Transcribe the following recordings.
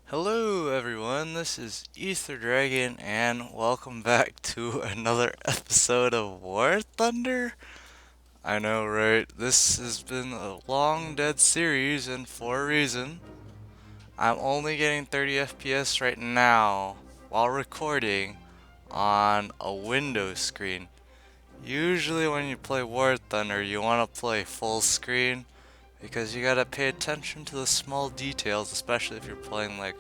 Hello everyone, this is Ether Dragon and welcome back to another episode of War Thunder. I know, right? This has been a long dead series and for a reason. I'm only getting 30 FPS right now while recording on a Windows screen. Usually when you play War Thunder, you want to play full screen because you gotta pay attention to the small details, especially if you're playing like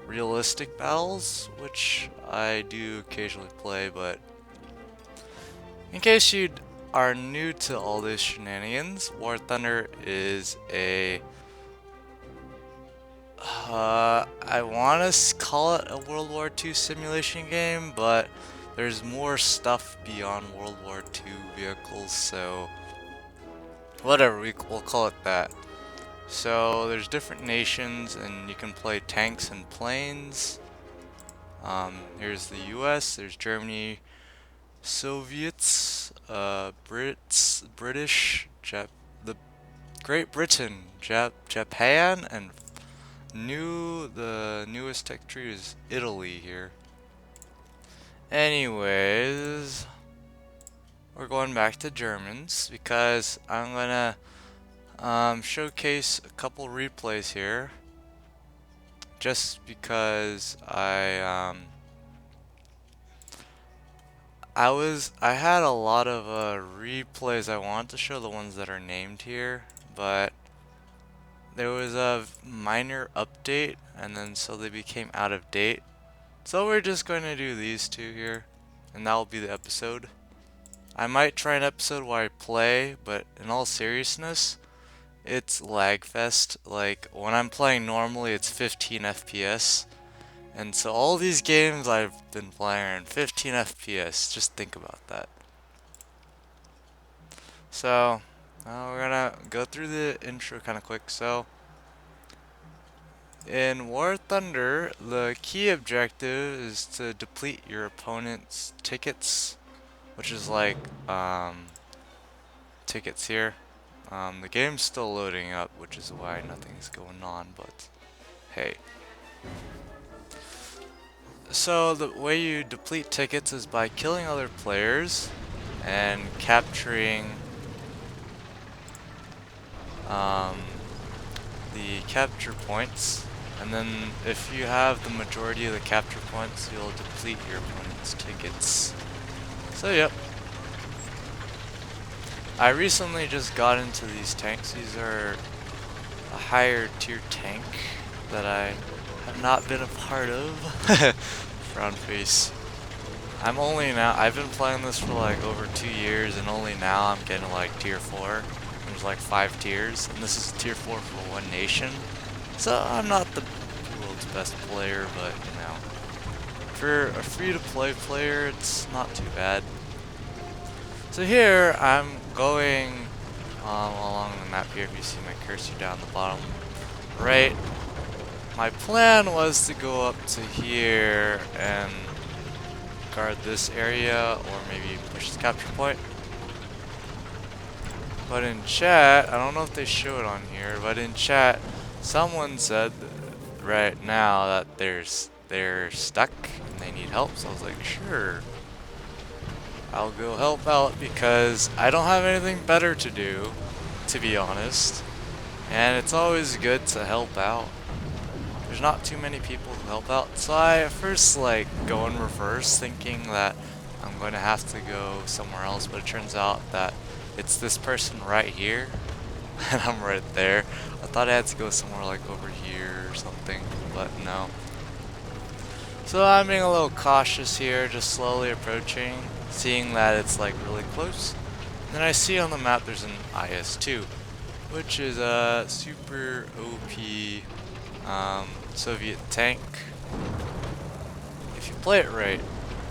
realistic battles, which I do occasionally play, but in case you are new to all these shenanigans, War Thunder is I want to call it a World War II simulation game, but there's more stuff beyond World War II vehicles, so whatever, we'll call it that. So there's different nations, and you can play tanks and planes. Here's the US, there's Germany, Soviets, British, the Great Britain, Japan, and the newest tech tree is Italy here. Anyways, we're going back to Germans because I'm gonna showcase a couple replays here, just because I had a lot of replays. I wanted to show the ones that are named here, but there was a minor update and then so they became out of date. So we're just going to do these two here and that will be the episode. I might try an episode where I play, but in all seriousness, it's lag fest. Like when I'm playing normally it's 15 FPS. And so all these games I've been playing are in 15 FPS. Just think about that. So, we're gonna go through the intro kind of quick. So, in War Thunder, the key objective is to deplete your opponent's tickets, which is like, tickets here. The game's still loading up, which is why nothing's going on, but hey. So the way you deplete tickets is by killing other players and capturing the capture points, and then if you have the majority of the capture points, you'll deplete your opponent's tickets. So yep. I recently just got into these tanks. These are a higher tier tank that I have not been a part of. Frown face. I've been playing this for like over 2 years, and only now I'm getting like tier 4. There's like 5 tiers, and this is tier 4 for one nation. So I'm not the world's best player, but you know, for a free-to-play player, it's not too bad. So here I'm going along the map here. If you see my cursor down the bottom right, my plan was to go up to here and guard this area, or maybe push the capture point. But in chat, I don't know if they show it on here, but in chat, someone said right now that they're stuck and they need help. So I was like, sure, I'll go help out because I don't have anything better to do, to be honest. And it's always good to help out. There's not too many people to help out. So I at first like go in reverse, thinking that I'm going to have to go somewhere else, but it turns out that it's this person right here, and I'm right there. I thought I had to go somewhere like over here or something, but no. So I'm being a little cautious here, just slowly approaching, seeing that it's like really close. And then I see on the map there's an IS-2, which is a super OP Soviet tank. If you play it right,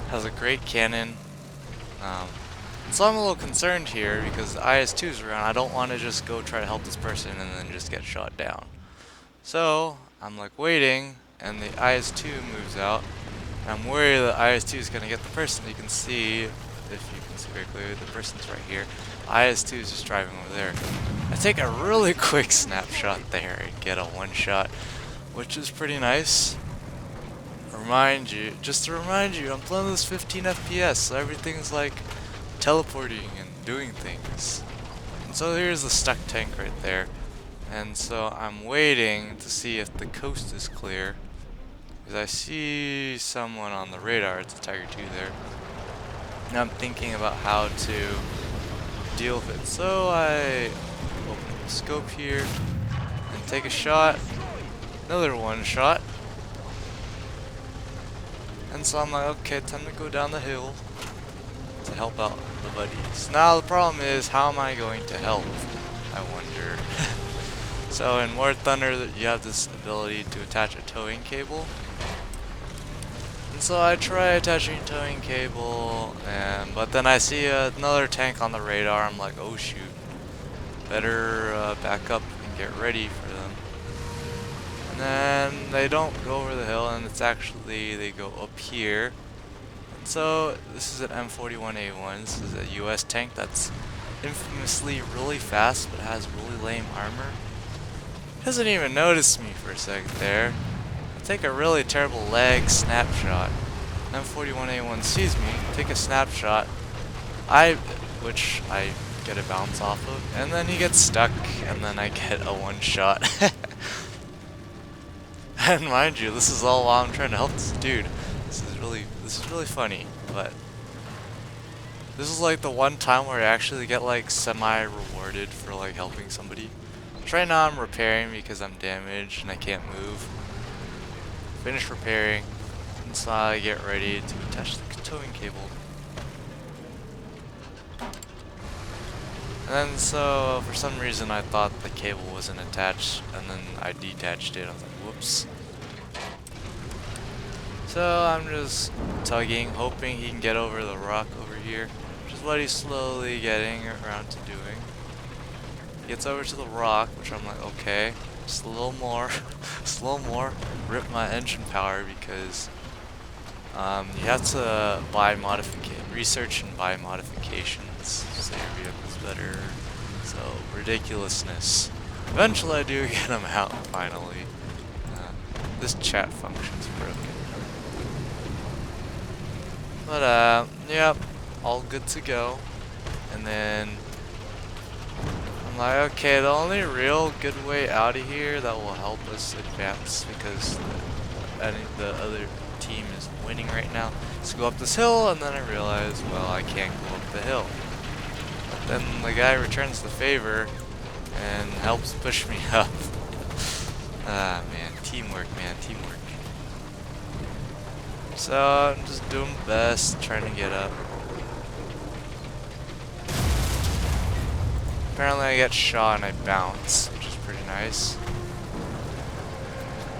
has a great cannon. So I'm a little concerned here because the IS-2 is around. I don't want to just go try to help this person and then just get shot down. So I'm like waiting, and the IS-2 moves out. And I'm worried the IS-2 is going to get the person. You can see, if you can see very clearly, the person's right here. IS-2 is just driving over there. I take a really quick snapshot there and get a one-shot which is pretty nice. Just to remind you, I'm playing this 15 FPS, so everything's like teleporting and doing things. And so here's the stuck tank right there. And so I'm waiting to see if the coast is clear, because I see someone on the radar. It's a Tiger 2 there. And I'm thinking about how to deal with it. So I open the scope here and take a shot. Another one shot. And so I'm like, okay, time to go down the hill to help out the buddies. Now the problem is, how am I going to help? I wonder. So in War Thunder, you have this ability to attach a towing cable. And so I try attaching a towing cable, but then I see another tank on the radar. I'm like, oh shoot, better back up and get ready for them. And then they don't go over the hill, and it's actually, they go up here. And so this is an M41A1. This is a US tank that's infamously really fast, but has really lame armor. Doesn't even notice me for a second there. I take a really terrible lag snapshot. M41A1 sees me, take a snapshot, which I get a bounce off of, and then he gets stuck, and then I get a one shot. And mind you, this is all while I'm trying to help this dude. This is really funny, but this is like the one time where I actually get like semi-rewarded for like helping somebody. Right now I'm repairing because I'm damaged and I can't move. Finish repairing, and so I get ready to attach the towing cable. And then so for some reason I thought the cable wasn't attached, and then I detached it. I was like, whoops. So I'm just tugging, hoping he can get over the rock over here, which is what he's slowly getting around to doing. He gets over to the rock, which I'm like, okay, just a little more, just a little more. Rip my engine power, because you have to buy research and buy modifications so your vehicle's better. So ridiculousness. Eventually I do get them out finally. This chat function's broken. But yep, all good to go. And then I'm like, okay, the only real good way out of here that will help us advance, because the other team is winning right now, is to go up this hill. And then I realize, well, I can't go up the hill. But then the guy returns the favor and helps push me up. Ah man, teamwork, man, teamwork. So I'm just doing my best, trying to get up. Apparently I get shot and I bounce, which is pretty nice.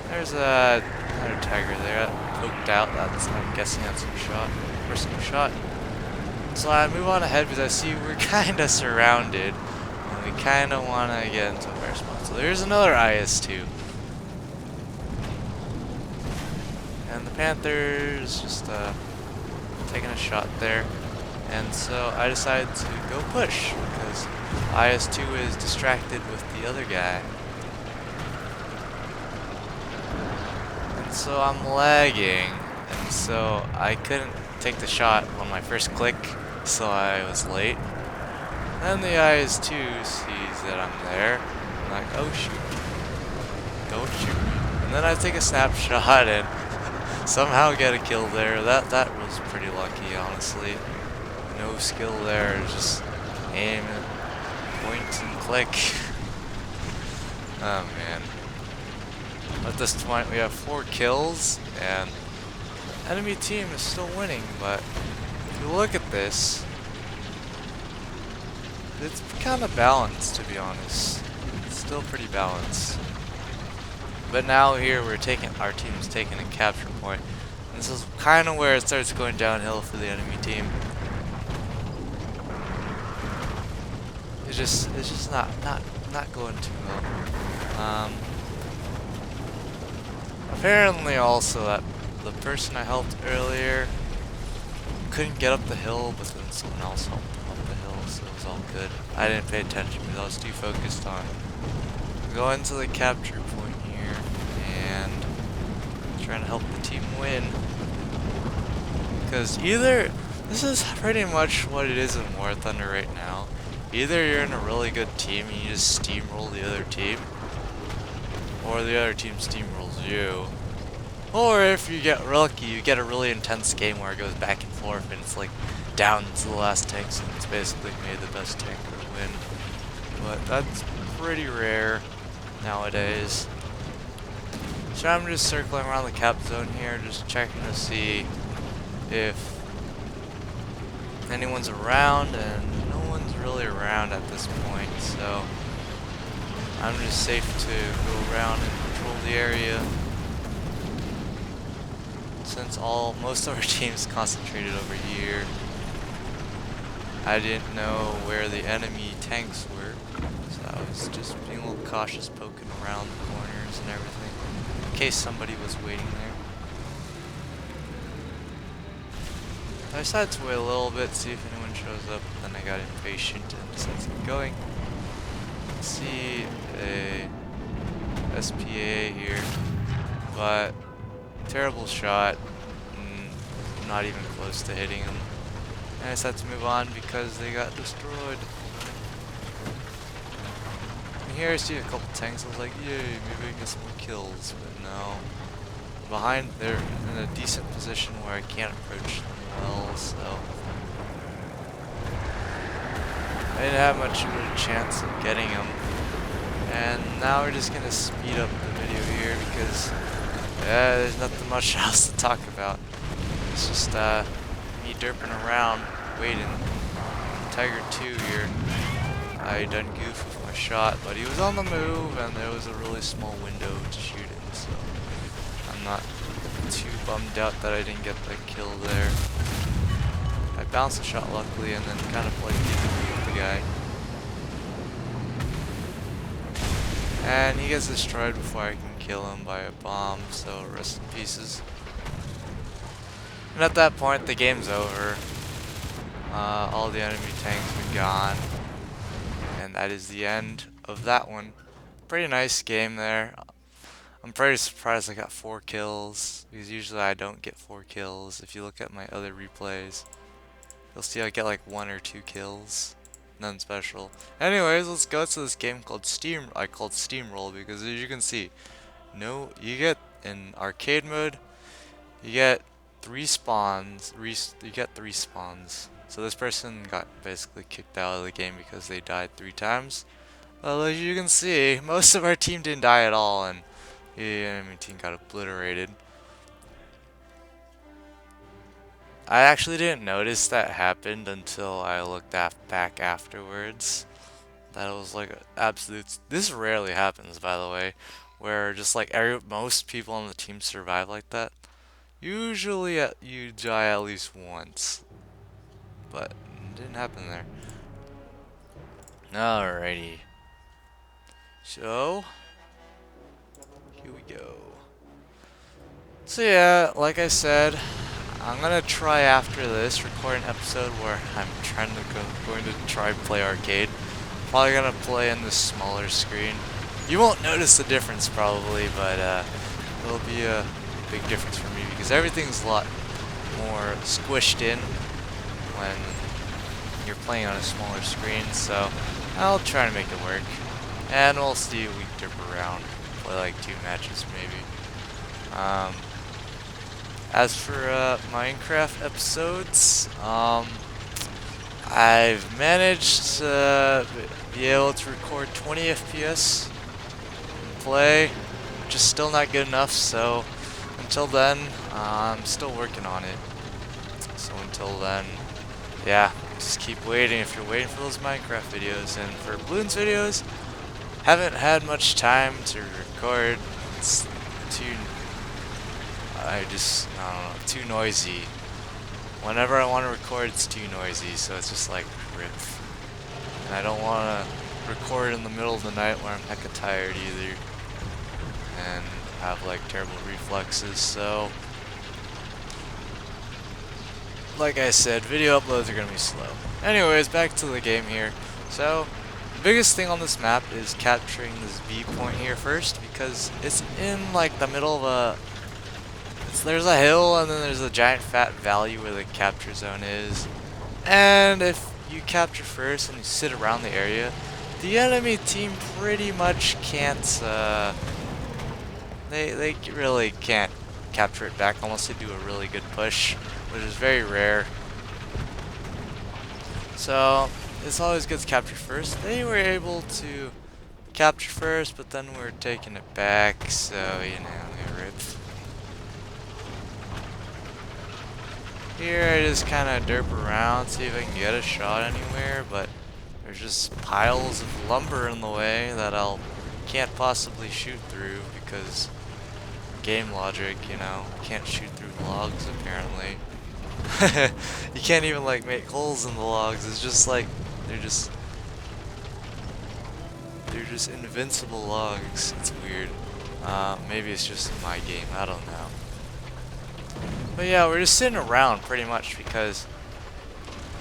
There's another tiger there, poked out. I'm guessing that's a shot. Person who shot. So I move on ahead because I see we're kind of surrounded, and we kind of want to get into a fair spot. So there's another IS-2. And the Panthers just taking a shot there. And so I decided to go push, because IS-2 is distracted with the other guy. And so I'm lagging, and so I couldn't take the shot on my first click, so I was late. Then the IS-2 sees that I'm there. I'm like, oh shoot, don't shoot me. And then I take a snapshot and somehow get a kill there. That was pretty lucky, honestly. No skill there, just aim and point and click. Oh man. At this point we have 4 kills, and enemy team is still winning, but if you look at this, it's kind of balanced, to be honest. It's still pretty balanced. But now here our team is taking a capture point. And this is kind of where it starts going downhill for the enemy team. It's just not going too well. Apparently also that the person I helped earlier couldn't get up the hill, but then someone else helped him up the hill, so it was all good. I didn't pay attention because I was too focused on going to the capture point here, and Because either, this is pretty much what it is in War Thunder right now. Either you're in a really good team and you just steamroll the other team, or the other team steamrolls you. Or if you get lucky, you get a really intense game where it goes back and forth and it's like down to the last tanks and it's basically made the best tanker win. But that's pretty rare nowadays. So I'm just circling around the cap zone here, just checking to see if anyone's around, and no one's really around at this point, so I'm just safe to go around and patrol the area. Since most of our team's concentrated over here, I didn't know where the enemy tanks were, so I was just being a little cautious, poking around the corners and everything, in case somebody was waiting there. I decided to wait a little bit, see if anyone shows up, then I got impatient and decided to keep going. See a SPA here, but terrible shot, not even close to hitting him. And I decided to move on because they got destroyed. And here I see a couple tanks, I was like, yay, maybe I can get some more kills, but no. Behind, they're in a decent position where I can't approach them well, so I didn't have much of a chance of getting them. And now we're just gonna speed up the video here because there's nothing much else to talk about. It's just me derping around, waiting. Tiger 2 here. I done goof with my shot, but he was on the move and there was a really small window to shoot in, so I'm not too bummed out that I didn't get the kill there. I bounced the shot luckily and then kind of played with the guy. And he gets destroyed before I can kill him by a bomb, so rest in pieces. And at that point, the game's over. All the enemy tanks are gone. And that is the end of that one. Pretty nice game there. I'm pretty surprised I got 4 kills, because usually I don't get 4 kills. If you look at my other replays, you'll see I get like 1 or 2 kills. None special. Anyways, let's go to this game called Steamroll, because as you can see, you get in arcade mode, you get 3 spawns. You get 3 spawns. So this person got basically kicked out of the game because they died 3 times. Well, as you can see, most of our team didn't die at all, and the enemy team got obliterated. I actually didn't notice that happened until I looked back afterwards. That was like absolute. This rarely happens, by the way, where just like most people on the team survive like that. Usually, you die at least once, but it didn't happen there. Alrighty. So here we go. So yeah, like I said, I'm gonna try after this record an episode where I'm going to try and play arcade. Probably gonna play in this smaller screen. You won't notice the difference probably, but it'll be a big difference for me because everything's a lot more squished in when you're playing on a smaller screen. So I'll try to make it work, and we'll see if we dip around, play like 2 matches maybe. As for Minecraft episodes, I've managed to be able to record 20 FPS and play, which is still not good enough, so until then, I'm still working on it. So until then, yeah, just keep waiting if you're waiting for those Minecraft videos. And for Balloons videos, haven't had much time to record. It's too noisy. Whenever I want to record, it's too noisy, so it's just like rip. And I don't want to record in the middle of the night where I'm hecka tired either, and have like terrible reflexes. So, like I said, video uploads are gonna be slow. Anyways, back to the game here. So, the biggest thing on this map is capturing this B point here first, because it's in like the middle of a there's a hill and then there's a giant fat valley where the capture zone is. And if you capture first and you sit around the area, the enemy team pretty much can't, they really can't capture it back unless they do a really good push, which is very rare. So it's always good to capture first. They were able to capture first, but then we're taking it back, so you know, they ripped. Here I just kind of derp around, see if I can get a shot anywhere, but there's just piles of lumber in the way that can't possibly shoot through because game logic, you know, can't shoot through logs apparently. You can't even like make holes in the logs. It's just like they're just invincible logs. It's weird. Maybe it's just in my game. I don't know. But yeah, we're just sitting around pretty much because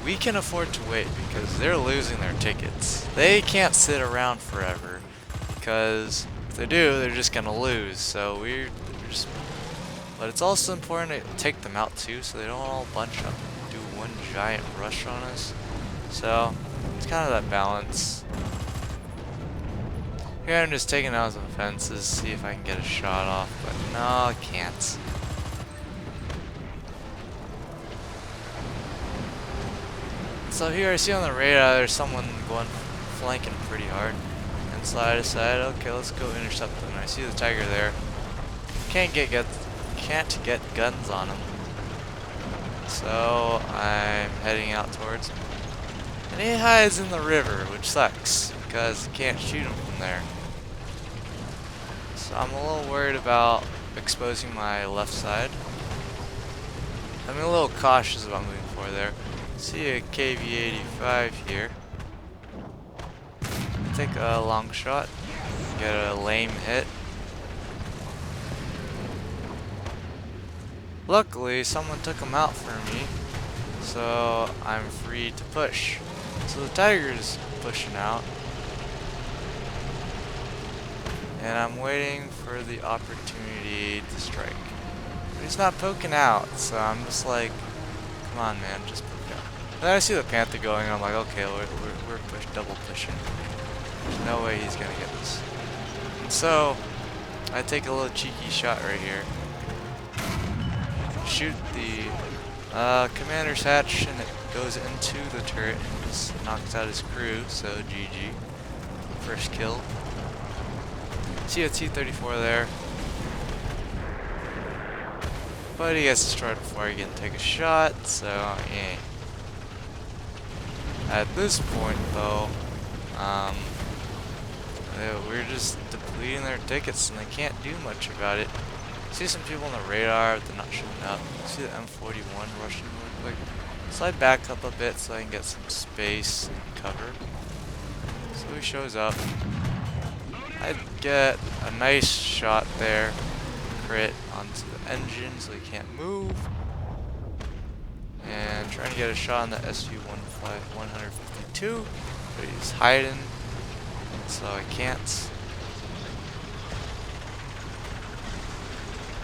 we can afford to wait because they're losing their tickets. They can't sit around forever because if they do, they're just gonna lose. So we're just. But it's also important to take them out too, so they don't all bunch up and do one giant rush on us. So it's kind of that balance. Here I'm just taking out some fences, see if I can get a shot off, but no, I can't. So here I see on the radar there's someone flanking pretty hard. And so I decide, okay, let's go intercept them. And I see the tiger there. Can't get guns on him. So I'm heading out towards him. And he hides in the river, which sucks because you can't shoot him from there. So I'm a little worried about exposing my left side. I'm a little cautious about moving forward there. See a KV-85 here. Take a long shot. Get a lame hit. Luckily, someone took him out for me, so I'm free to push. So the tiger's pushing out. And I'm waiting for the opportunity to strike. But he's not poking out, so I'm just like, come on man, just poke out. And then I see the panther going, and I'm like, okay, we're double pushing. There's no way he's gonna get this. And so, I take a little cheeky shot right here. Shoot the commander's hatch, and it goes into the turret and just knocks out his crew, so GG. First kill. See a T-34 there. But he gets destroyed before he can take a shot, so yeah. At this point though, we're just depleting their tickets and they can't do much about it. See some people on the radar, they're not showing up. See the M41 rushing really quick. Slide back up a bit so I can get some space and cover. So he shows up. I'd get a nice shot there. Crit onto the engine so he can't move. And trying to get a shot on the SU-152, but he's hiding, so I can't.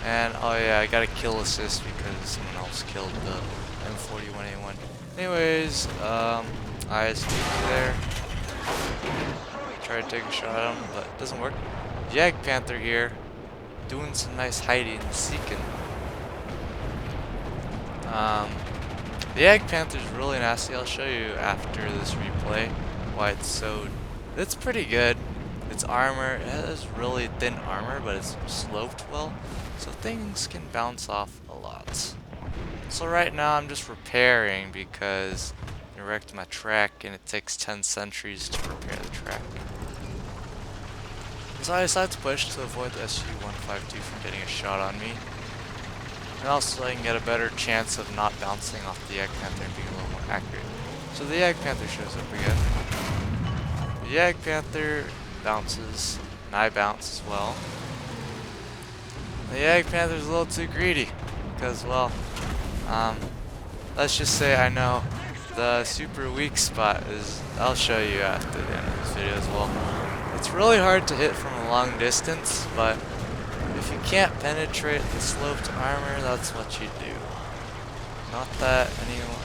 And oh yeah, I got a kill assist because someone else killed the M41A1. Anyways, ISD there. Try to take a shot at him, but it doesn't work. Jag Panther here, doing some nice hiding and seeking. The Jag Panther's really nasty. I'll show you after this replay why it's so. It's pretty good. Its armor, it has really thin armor, but it's sloped well, so things can bounce off a lot. So right now I'm just repairing because I wrecked my track and it takes 10 centuries to repair the track. So I decided to push to avoid the SU-152 from getting a shot on me. And also I can get a better chance of not bouncing off the Jag Panther and being a little more accurate. So the Jag Panther shows up again. The Jag Panther bounces, and I bounce as well. The Jag Panther's a little too greedy, because, well, let's just say I know the super weak spot is, I'll show you after the end of this video as well. It's really hard to hit from a long distance, but if you can't penetrate the sloped armor, that's what you do. Not that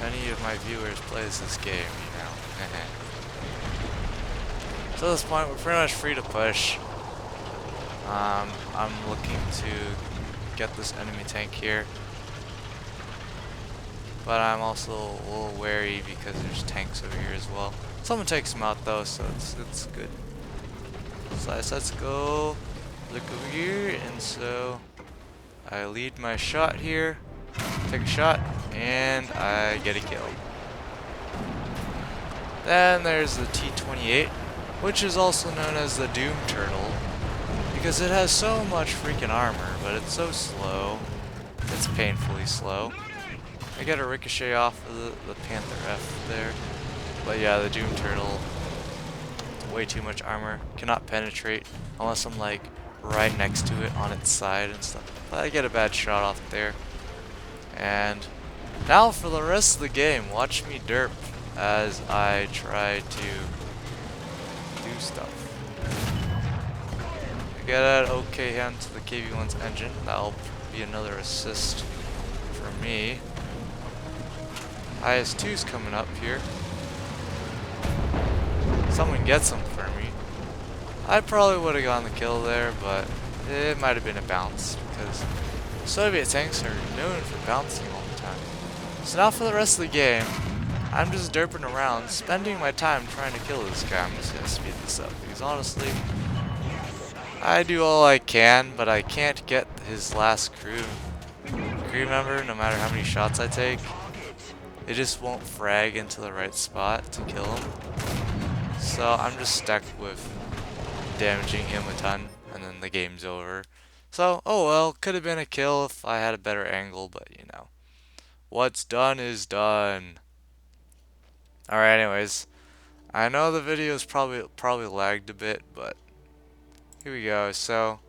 any of my viewers plays this game, you know. So at this point, we're pretty much free to push. I'm looking to get this enemy tank here, but I'm also a little wary because there's tanks over here as well. Someone takes him out though, so it's good. So let's go look over here, and so I lead my shot here, take a shot, and I get a kill. Then there's the T-28, which is also known as the Doom Turtle, because it has so much freaking armor, but it's so slow. It's painfully slow. I get a ricochet off of the Panther F there. But yeah, the Doom Turtle, way too much armor. Cannot penetrate unless I'm like right next to it on its side and stuff. But I get a bad shot off there. And now for the rest of the game, watch me derp as I try to do stuff. Get an okay hand to the KV-1's engine. That'll be another assist for me. IS-2's coming up here. Someone gets him for me. I probably would have gotten the kill there, but it might have been a bounce because Soviet tanks are known for bouncing all the time. So now for the rest of the game, I'm just derping around, spending my time trying to kill this guy. I'm just gonna speed this up because honestly, I do all I can, but I can't get his last crew member no matter how many shots I take. It just won't frag into the right spot to kill him. So I'm just stuck with damaging him a ton, and then the game's over. So, oh well, could have been a kill if I had a better angle, but you know. What's done is done. Alright, anyways. I know the video's probably lagged a bit, but here we go. So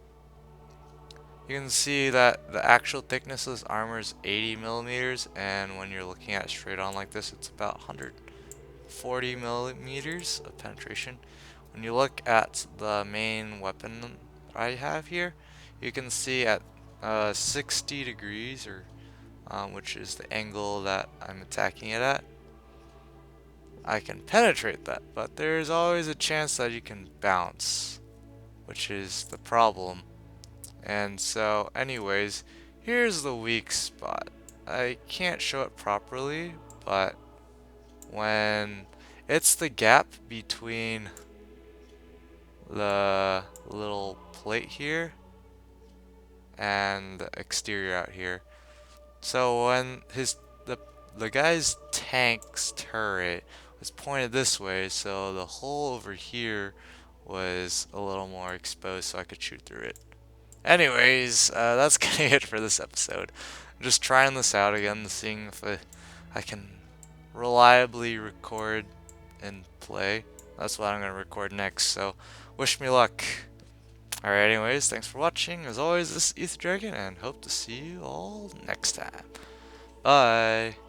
you can see that the actual thickness of this armor is 80 millimeters, and when you're looking at it straight on like this, it's about 140 millimeters of penetration. When you look at the main weapon I have here, you can see at 60 degrees, or which is the angle that I'm attacking it at, I can penetrate that, but there's always a chance that you can bounce, which is the problem. And so anyways, here's the weak spot. I can't show it properly, but when it's the gap between the little plate here and the exterior out here. So when the guy's tank's turret was pointed this way, so the hole over here was a little more exposed so I could shoot through it. Anyways, that's gonna be it for this episode. I'm just trying this out again, seeing if I can reliably record and play. That's what I'm gonna record next, so wish me luck. Alright, anyways, thanks for watching. As always, this is Ether Dragon, and hope to see you all next time. Bye!